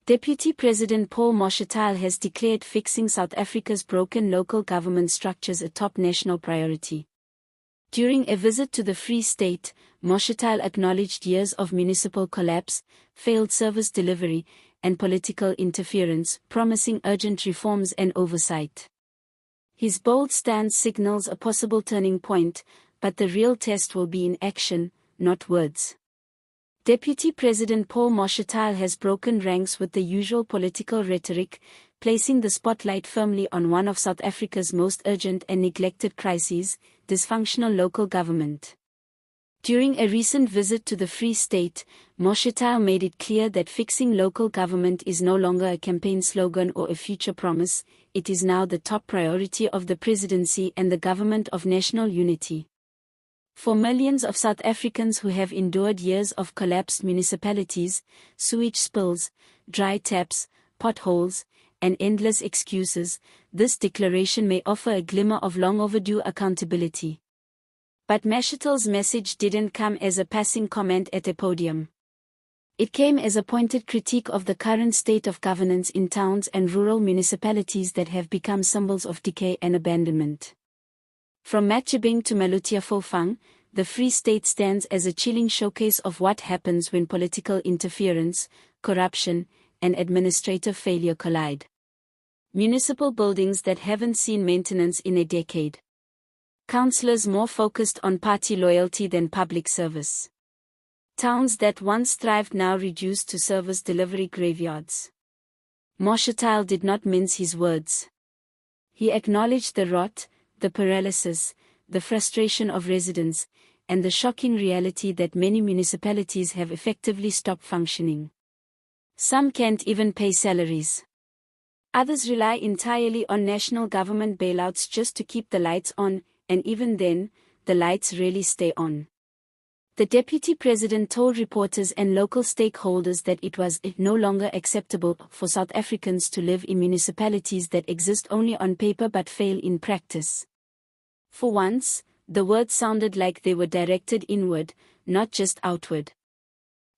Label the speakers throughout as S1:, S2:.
S1: Deputy President Paul Mashatile has declared fixing South Africa's broken local government structures a top national priority. During a visit to the Free State, Mashatile acknowledged years of municipal collapse, failed service delivery, and political interference, promising urgent reforms and oversight. His bold stance signals a possible turning point, but the real test will be in action, not words. Deputy President Paul Mashatile has broken ranks with the usual political rhetoric, placing the spotlight firmly on one of South Africa's most urgent and neglected crises, dysfunctional local government. During a recent visit to the Free State, Mashatile made it clear that fixing local government is no longer a campaign slogan or a future promise, it is now the top priority of the presidency and the government of national unity. For millions of South Africans who have endured years of collapsed municipalities, sewage spills, dry taps, potholes, and endless excuses, this declaration may offer a glimmer of long overdue accountability. But Mashatile's message didn't come as a passing comment at a podium. It came as a pointed critique of the current state of governance in towns and rural municipalities that have become symbols of decay and abandonment. From Matjhabeng to Malutiafofang, the Free State stands as a chilling showcase of what happens when political interference, corruption, and administrative failure collide. Municipal buildings that haven't seen maintenance in a decade. Councillors more focused on party loyalty than public service. Towns that once thrived now reduced to service delivery graveyards. Mashatile did not mince his words. He acknowledged the rot, the paralysis, the frustration of residents, and the shocking reality that many municipalities have effectively stopped functioning. Some can't even pay salaries. Others rely entirely on national government bailouts just to keep the lights on, and even then, the lights rarely stay on. The deputy president told reporters and local stakeholders that it was no longer acceptable for South Africans to live in municipalities that exist only on paper but fail in practice. For once, the words sounded like they were directed inward, not just outward.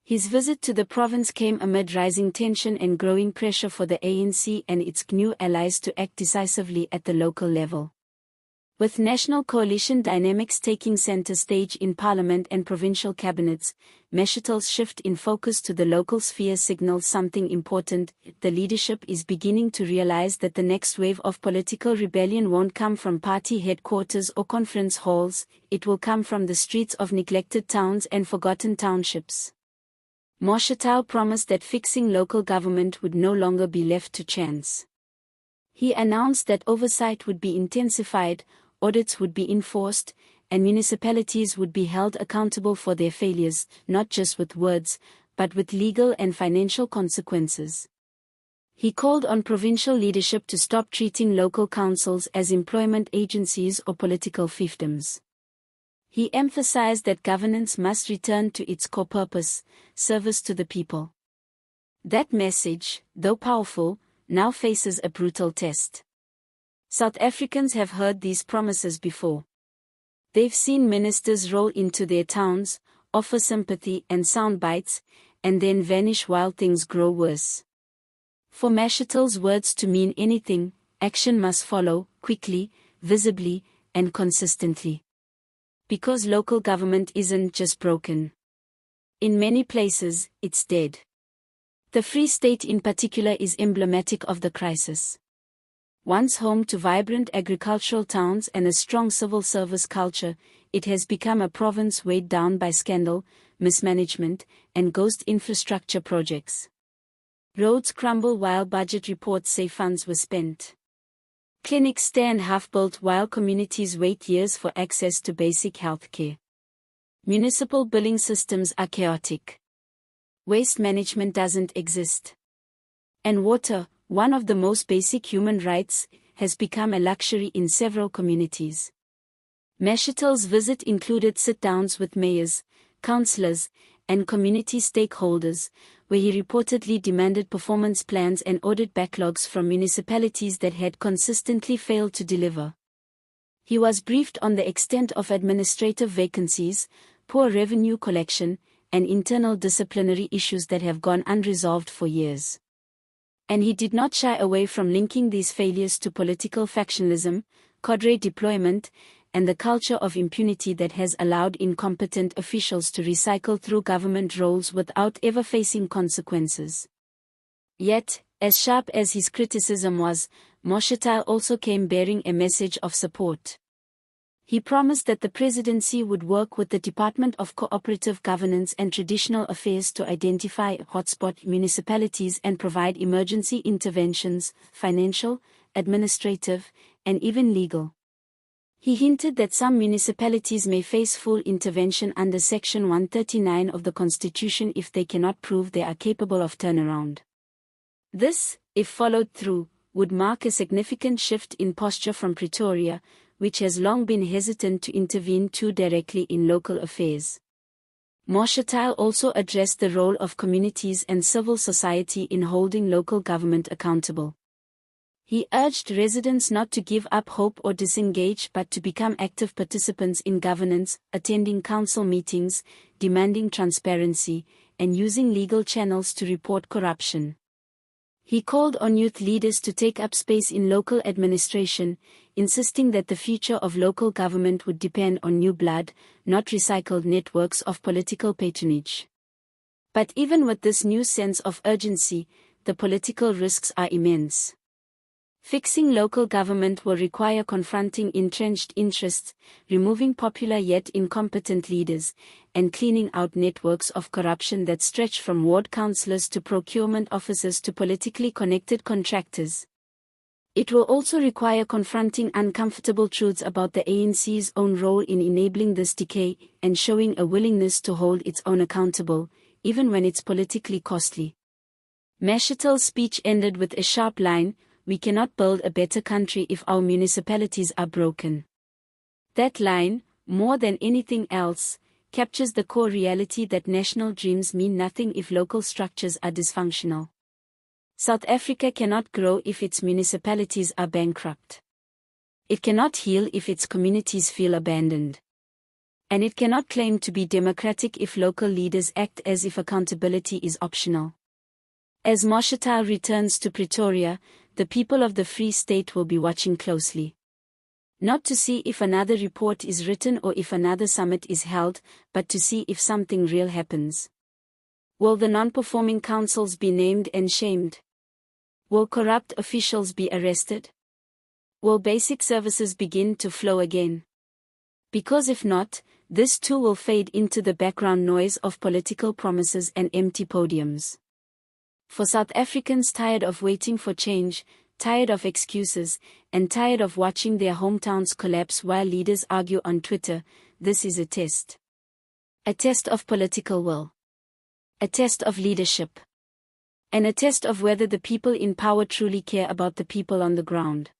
S1: His visit to the province came amid rising tension and growing pressure for the ANC and its new allies to act decisively at the local level. With national coalition dynamics taking center stage in parliament and provincial cabinets, Mashatile's shift in focus to the local sphere signals something important. The leadership is beginning to realize that the next wave of political rebellion won't come from party headquarters or conference halls, it will come from the streets of neglected towns and forgotten townships. Mashatile promised that fixing local government would no longer be left to chance. He announced that oversight would be intensified, audits would be enforced, and municipalities would be held accountable for their failures, not just with words, but with legal and financial consequences. He called on provincial leadership to stop treating local councils as employment agencies or political fiefdoms. He emphasized that governance must return to its core purpose, service to the people. That message, though powerful, now faces a brutal test. South Africans have heard these promises before. They've seen ministers roll into their towns, offer sympathy and sound bites, and then vanish while things grow worse. For Mashatile's words to mean anything, action must follow, quickly, visibly, and consistently. Because local government isn't just broken. In many places, it's dead. The Free State in particular is emblematic of the crisis. Once home to vibrant agricultural towns and a strong civil service culture, it has become a province weighed down by scandal, mismanagement, and ghost infrastructure projects. Roads crumble while budget reports say funds were spent. Clinics stand half-built while communities wait years for access to basic health care. Municipal billing systems are chaotic. Waste management doesn't exist. And water, one of the most basic human rights, has become a luxury in several communities. Mashatile's visit included sit-downs with mayors, councillors, and community stakeholders, where he reportedly demanded performance plans and audit backlogs from municipalities that had consistently failed to deliver. He was briefed on the extent of administrative vacancies, poor revenue collection, and internal disciplinary issues that have gone unresolved for years. And he did not shy away from linking these failures to political factionalism, cadre deployment, and the culture of impunity that has allowed incompetent officials to recycle through government roles without ever facing consequences. Yet, as sharp as his criticism was, Mashatile also came bearing a message of support. He promised that the presidency would work with the Department of Cooperative Governance and Traditional Affairs to identify hotspot municipalities and provide emergency interventions, financial, administrative, and even legal. He hinted that some municipalities may face full intervention under Section 139 of the Constitution if they cannot prove they are capable of turnaround. This, if followed through, would mark a significant shift in posture from Pretoria, which has long been hesitant to intervene too directly in local affairs. Mashatile also addressed the role of communities and civil society in holding local government accountable. He urged residents not to give up hope or disengage but to become active participants in governance, attending council meetings, demanding transparency, and using legal channels to report corruption. He called on youth leaders to take up space in local administration, insisting that the future of local government would depend on new blood, not recycled networks of political patronage. But even with this new sense of urgency, the political risks are immense. Fixing local government will require confronting entrenched interests, removing popular yet incompetent leaders, and cleaning out networks of corruption that stretch from ward councillors to procurement officers to politically connected contractors. It will also require confronting uncomfortable truths about the ANC's own role in enabling this decay, and showing a willingness to hold its own accountable, even when it's politically costly. Mashatile's speech ended with a sharp line: "We cannot build a better country if our municipalities are broken." That line, more than anything else, captures the core reality that national dreams mean nothing if local structures are dysfunctional. South Africa cannot grow if its municipalities are bankrupt. It cannot heal if its communities feel abandoned. And it cannot claim to be democratic if local leaders act as if accountability is optional. As Mashatile returns to Pretoria, the people of the Free State will be watching closely. Not to see if another report is written or if another summit is held, but to see if something real happens. Will the non-performing councils be named and shamed? Will corrupt officials be arrested? Will basic services begin to flow again? Because if not, this too will fade into the background noise of political promises and empty podiums. For South Africans tired of waiting for change, tired of excuses, and tired of watching their hometowns collapse while leaders argue on Twitter, this is a test. A test of political will. A test of leadership. And a test of whether the people in power truly care about the people on the ground.